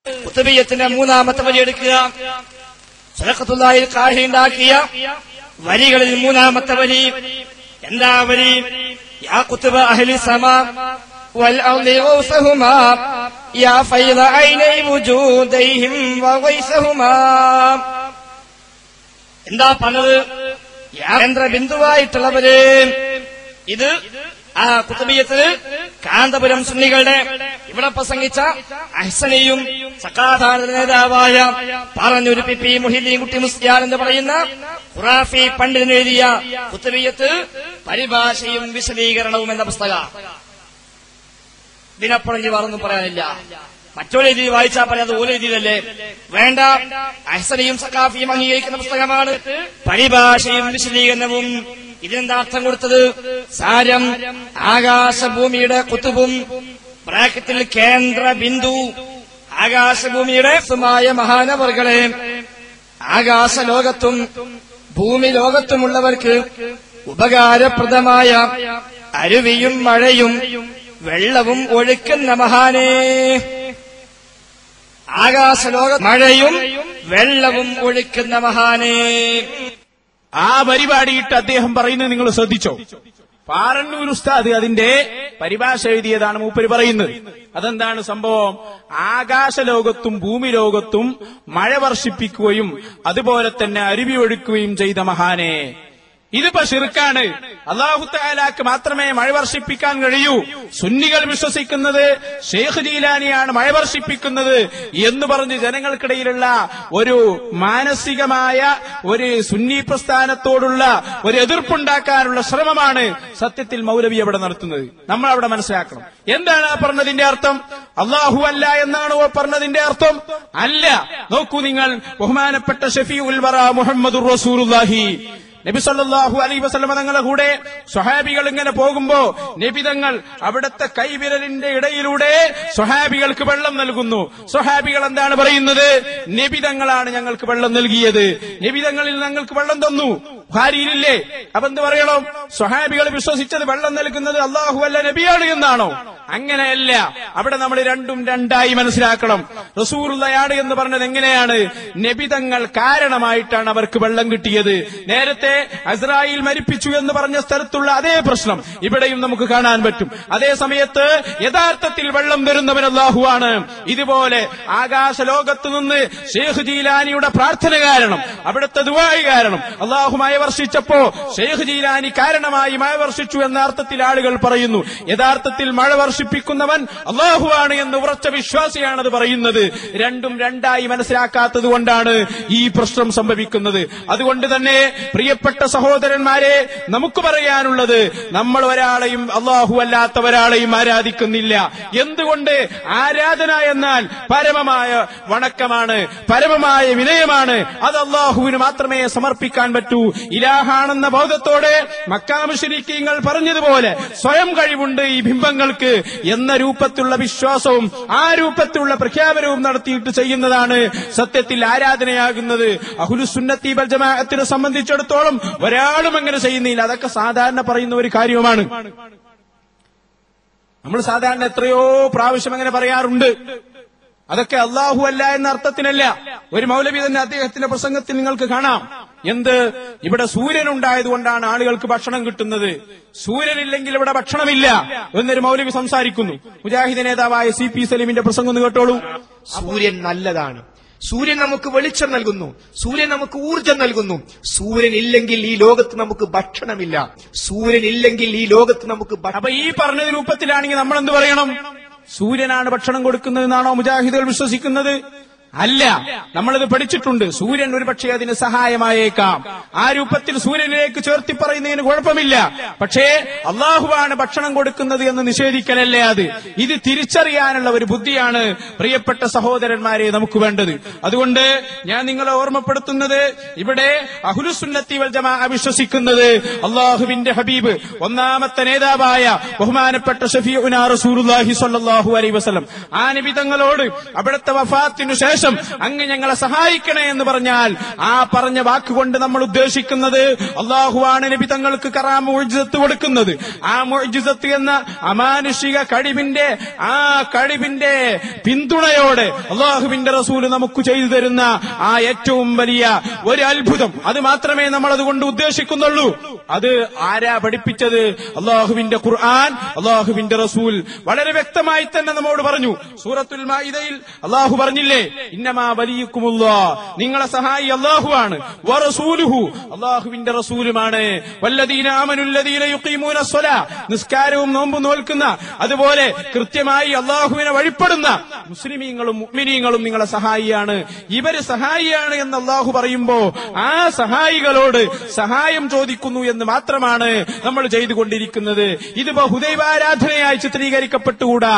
ഖുതുബിയ്യത്തിന്റെ മൂന്നാമത്തെ വരി എടുക്കുക. സദഖത്തുല്ലാഹിൽ ഖാഹി ഉണ്ടാക്കിയ വരികളിൽ മൂന്നാമത്തെ വരി എന്താ വരി? യാ ഖുതുബ അഹ്ലി സമാ വൽ അർളി ഗൗസഹുമാ യാ ഫൈള ഐനൈ വുജൂദൈഹിം വഗൈസഹുമാ. എന്താ പറഞ്ഞത്? കേന്ദ്ര ബിന്ദുവായിട്ടുള്ളവര്. ഇത് ആ ഖുതുബിയ്യത്ത് കാന്തപുരം സുന്നികളുടെ ഇവിടെ പ്രസംഗിച്ച അഹ്സനിയും സക്കാധാന നേതാവായ പറഞ്ഞൊരു പി മുഹിദ്ദീൻ കുട്ടി മുസ്ലിയാർ എന്ന് പറയുന്ന ഖുറാഫി പണ്ഡിതൻ എഴുതിയ ഖുതുബിയ്യത്ത് പരിഭാഷയും വിശദീകരണവും എന്ന പുസ്തകം. ഇതിനപ്പുറം വേറൊന്നും പറയാനില്ല. മറ്റൊരു രീതി വായിച്ചാൽ പറയാം അത് ഓല രീതിയിലല്ലേ? വേണ്ട. അഹ്സനിയും സക്കാഫിയും അംഗീകരിക്കുന്ന പുസ്തകമാണ്. പരിഭാഷയും വിശദീകരണവും. ഇതിനെന്താ അർത്ഥം കൊടുത്തത്? സാരം ആകാശഭൂമിയുടെ കുത്തുബും ബ്രാക്കറ്റിൽ കേന്ദ്ര ബിന്ദു ആകാശഭൂമിയുടെ സുമായ മഹാനവർകളെ ആകാശ ലോകത്തും ഭൂമി ലോകത്തുമുള്ളവർക്ക് ഉപകാരപ്രദമായ അരുവിയും മഴയും വെള്ളവും ഒഴുക്കുന്ന മഹാനേ. ആകാശലോക മഴയും വെള്ളവും ഒഴുക്കുന്ന മഹാനേ. ആ പരിപാടിയിട്ട് അദ്ദേഹം പറയുന്നത് നിങ്ങൾ ശ്രദ്ധിച്ചോ? പാറന്നൂർ ഉസ്താദ് അതിന്റെ പരിഭാഷ എഴുതിയതാണ് മൂപ്പര് പറയുന്നത്. അതെന്താണ് സംഭവം? ആകാശലോകത്തും ഭൂമി ലോകത്തും മഴ വർഷിപ്പിക്കുകയും അതുപോലെ തന്നെ അരുവി ഒഴുക്കുകയും ചെയ്ത മഹാനെ. ഇതിപ്പോ ശിർക്കാണ്. അല്ലാഹു തആലാക്ക് മാത്രമേ മഴ വർഷിപ്പിക്കാൻ കഴിയൂ. സുന്നികൾ വിശ്വസിക്കുന്നത് ഷെയ്ഖ് ജീലാനിയാണ് മഴ വർഷിപ്പിക്കുന്നത് എന്ന് പറഞ്ഞ് ജനങ്ങൾക്കിടയിലുള്ള ഒരു മാനസികമായ ഒരു സുന്നി പ്രസ്ഥാനത്തോടുള്ള ഒരു എതിർപ്പുണ്ടാക്കാനുള്ള ശ്രമമാണ് സത്യത്തിൽ മൗലവി അവിടെ നടത്തുന്നത്. നമ്മൾ അവിടെ മനസ്സിലാക്കണം. എന്താണ് ആ പറഞ്ഞതിന്റെ അർത്ഥം? അല്ലാഹു അല്ല എന്നാണോ പറഞ്ഞതിന്റെ അർത്ഥം? അല്ല. നോക്കൂ നിങ്ങൾ, ബഹുമാനപ്പെട്ട ഷഫീഉൽ വറ മുഹമ്മദുർ റസൂലുള്ളാഹി നബി സല്ലല്ലാഹു അലൈഹി വസല്ലം തങ്ങളുടെ കൂടെ സ്വഹാബികൾ ഇങ്ങനെ പോകുമ്പോ നബി തങ്ങൾ അവിടുത്തെ കൈവിരലിന്റെ ഇടയിലൂടെ സ്വഹാബികൾക്ക് വെള്ളം നൽകുന്നു. സ്വഹാബികൾ എന്താണ് പറയുന്നത്? നബി തങ്ങളാണ് ഞങ്ങൾക്ക് വെള്ളം നൽകിയത്, നബി തങ്ങളിൽ ഞങ്ങൾക്ക് വെള്ളം തന്നു. ബുഖാരിയിലില്ലേ? അപ്പൊ എന്ത് പറയണം? സ്വഹാബികൾ വിശ്വസിച്ചത് വെള്ളം നൽകുന്നത് അല്ലാഹു അല്ല നബിയാണ് എന്നാണോ? അങ്ങനെയല്ല. അവിടെ നമ്മൾ രണ്ടും രണ്ടായി മനസ്സിലാക്കണം. റസൂലുള്ളാഹിയാണ് എന്ന് പറഞ്ഞത് എങ്ങനെയാണ്? നബി തങ്ങൾ കാരണമായിട്ടാണ് അവർക്ക് വെള്ളം കിട്ടിയത്. നേരത്തെ അസ്രായിൽ മരിപ്പിച്ചു എന്ന് പറഞ്ഞ സ്ഥലത്തുള്ള അതേ പ്രശ്നം ഇവിടെയും നമുക്ക് കാണാൻ പറ്റും. അതേ സമയത്ത് യഥാർത്ഥത്തിൽ വെള്ളം തരുന്നവൻ അല്ലാഹുവാണ്. ഇതുപോലെ ആകാശ ലോകത്ത് നിന്ന് ഷെയ്ഖ് ജീലാനിയുടെ പ്രാർത്ഥന കാരണം, അവിടുത്തെ ദുആ കാരണം അല്ലാഹു മഴ വർഷിച്ചപ്പോ ഷെയ്ഖ് ജീലാനി കാരണമായി മഴ വർഷിച്ചു എന്ന അർത്ഥത്തിൽ ആളുകൾ പറയുന്നു. യഥാർത്ഥത്തിൽ മഴ വർഷിപ്പിക്കുന്നവൻ അല്ലാഹുവാണ് എന്ന് ഉറച്ച വിശ്വാസിയാണത് പറയുന്നത്. രണ്ടും രണ്ടായി മനസ്സിലാക്കാത്തത് കൊണ്ടാണ് ഈ പ്രശ്നം സംഭവിക്കുന്നത്. അതുകൊണ്ട് തന്നെ പ്രിയപ്പെട്ട സഹോദരന്മാരെ, നമുക്ക് പറയാനുള്ളത്, നമ്മൾ ഒരാളെയും അല്ലാഹു അല്ലാത്ത ഒരാളെയും ആരാധിക്കുന്നില്ല. എന്തുകൊണ്ട്? ആരാധന എന്നാൽ പരമമായ വണക്കമാണ്, പരമമായ വിനയമാണ്. അത് അല്ലാഹുവിന് മാത്രമേ സമർപ്പിക്കാൻ പറ്റൂ. ഇലാഹാണെന്ന ബോധത്തോടെ മക്കാ മുശ്രിക്കീങ്ങൾ പറഞ്ഞതുപോലെ സ്വയം കഴിവുണ്ട് ഈ ബിംബങ്ങൾക്ക് എന്ന രൂപത്തിലുള്ള വിശ്വാസവും ആ രൂപത്തിലുള്ള പ്രഖ്യാപനവും നടത്തിയിട്ട് ചെയ്യുന്നതാണ് സത്യത്തിൽ ആരാധനയാകുന്നത്. അഹ്ലുസുന്നത്തി വൽ ജമാഅത്തിനെ സംബന്ധിച്ചിടത്തോളം ഒരാളും അങ്ങനെ ചെയ്യുന്നില്ല. അതൊക്കെ സാധാരണ പറയുന്ന ഒരു കാര്യമാണ്. നമ്മൾ സാധാരണ എത്രയോ പ്രാവശ്യം അങ്ങനെ പറയാറുണ്ട്. അതൊക്കെ അല്ലാഹു അല്ല എന്ന അർത്ഥത്തിനല്ല. ഒരു മൗലവി തന്നെ അദ്ദേഹത്തിന്റെ പ്രസംഗത്തിൽ നിങ്ങൾക്ക് കാണാം. എന്ത്? ഇവിടെ സൂര്യൻ ഉണ്ടായതുകൊണ്ടാണ് ആളുകൾക്ക് ഭക്ഷണം കിട്ടുന്നത്, സൂര്യനില്ലെങ്കിൽ ഇവിടെ ഭക്ഷണമില്ല എന്നൊരു മൗലവി സംസാരിക്കുന്നു. മുജാഹിദ് നേതാവായ CP സലീമിന്റെ പ്രസംഗം ഒന്ന് കേട്ടോളൂ. സൂര്യൻ നല്ലതാണ്. സൂര്യൻ നമുക്ക് വെളിച്ചം നൽകുന്നു, സൂര്യൻ നമുക്ക് ഊർജം നൽകുന്നു. സൂര്യൻ ഇല്ലെങ്കിൽ ഈ ലോകത്ത് നമുക്ക് ഭക്ഷണമില്ല, സൂര്യൻ ഇല്ലെങ്കിൽ ഈ ലോകത്ത് നമുക്ക്. അപ്പൊ ഈ പറഞ്ഞ രൂപത്തിലാണെങ്കിൽ നമ്മൾ എന്ത് പറയണം? സൂര്യനാണ് ഭക്ഷണം കൊടുക്കുന്നതെന്നാണോ മുജാഹിദുകൾ വിശ്വസിക്കുന്നത്? അല്ല, നമ്മളിത് പഠിച്ചിട്ടുണ്ട്. സൂര്യൻ ഒരുപക്ഷെ അതിന് സഹായമായേക്കാം. ആ രൂപത്തിൽ സൂര്യനിലേക്ക് ചേർത്തി പറയുന്നതിന് കുഴപ്പമില്ല. പക്ഷേ അള്ളാഹുവാണ് ഭക്ഷണം കൊടുക്കുന്നത് എന്ന് നിഷേധിക്കലല്ലേ അത്? ഇത് തിരിച്ചറിയാനുള്ള ഒരു ബുദ്ധിയാണ് പ്രിയപ്പെട്ട സഹോദരന്മാരെ നമുക്ക് വേണ്ടത്. അതുകൊണ്ട് ഞാൻ നിങ്ങളെ ഓർമ്മപ്പെടുത്തുന്നത്, ഇവിടെ അഹ്ലുസുന്നത്തി വൽ ജമാഅ വിശ്വസിക്കുന്നത് അള്ളാഹുവിന്റെ ഹബീബ് ഒന്നാമത്തെ നേതാവായ ബഹുമാനപ്പെട്ട ഷഫീഉനാ റസൂലുള്ളാഹി സ്വല്ലല്ലാഹു അലൈഹി വസല്ലം ആ നബി തങ്ങളോട് അവിടുത്തെ വഫാത്തിനു ശേഷം ശേഷം അങ്ങ് ഞങ്ങളെ സഹായിക്കണേ എന്ന് പറഞ്ഞാൽ ആ പറഞ്ഞ വാക്കുകൊണ്ട് നമ്മൾ ഉദ്ദേശിക്കുന്നത് അള്ളാഹുവാണ് നബി തങ്ങൾക്ക് കറാമ മുഅ്ജിസത്ത് കൊടുക്കുന്നത്. ആ മുഅ്ജിസത്ത് എന്ന അമാനുഷിക കഴിവിന്റെ പിന്തുണയോടെ അള്ളാഹുവിന്റെ റസൂല് നമുക്ക് ചെയ്തു തരുന്ന ആ ഏറ്റവും വലിയ ഒരു അത്ഭുതം, അത് മാത്രമേ നമ്മൾ അതുകൊണ്ട് ഉദ്ദേശിക്കുന്നുള്ളൂ. അത് ആരാ പഠിപ്പിച്ചത്? അള്ളാഹുവിന്റെ ഖുർആൻ, അള്ളാഹുവിന്റെ റസൂൽ വളരെ വ്യക്തമായി തന്നെ നമ്മോട് പറഞ്ഞു. സൂറത്തുൽ മാഇദയിൽ അള്ളാഹു പറഞ്ഞില്ലേ, ഇന്നമാ വലിയുക്കുമുല്ലാഹ്, നിങ്ങളെ സഹായി അള്ളാഹുവാണ്, വറസൂലുഹു, അള്ളാഹുവിന്റെ റസൂലുമാണ്, വല്ലദീന ആമനുല്ലദീന യുഖീമൂന സ്വലാ, നിസ്കാരവും നോമ്പും നോൽക്കുന്ന, അതുപോലെ കൃത്യമായി അള്ളാഹുവിനെ വഴിപ്പെടുന്ന മുസ്ലിമീങ്ങളും മുഅ്മിനീങ്ങളും നിങ്ങളെ സഹായിയാണ്. ഇവര് സഹായിയാണ് എന്ന് അള്ളാഹു പറയുമ്പോ ആ സഹായികളോട് സഹായം ചോദിക്കുന്നു എന്ന് മാത്രമാണ് നമ്മൾ ചെയ്തുകൊണ്ടിരിക്കുന്നത്. ഇത് ഹുദൈബ ആരാധനയായി ചിത്രീകരിക്കപ്പെട്ടുകൂടാ.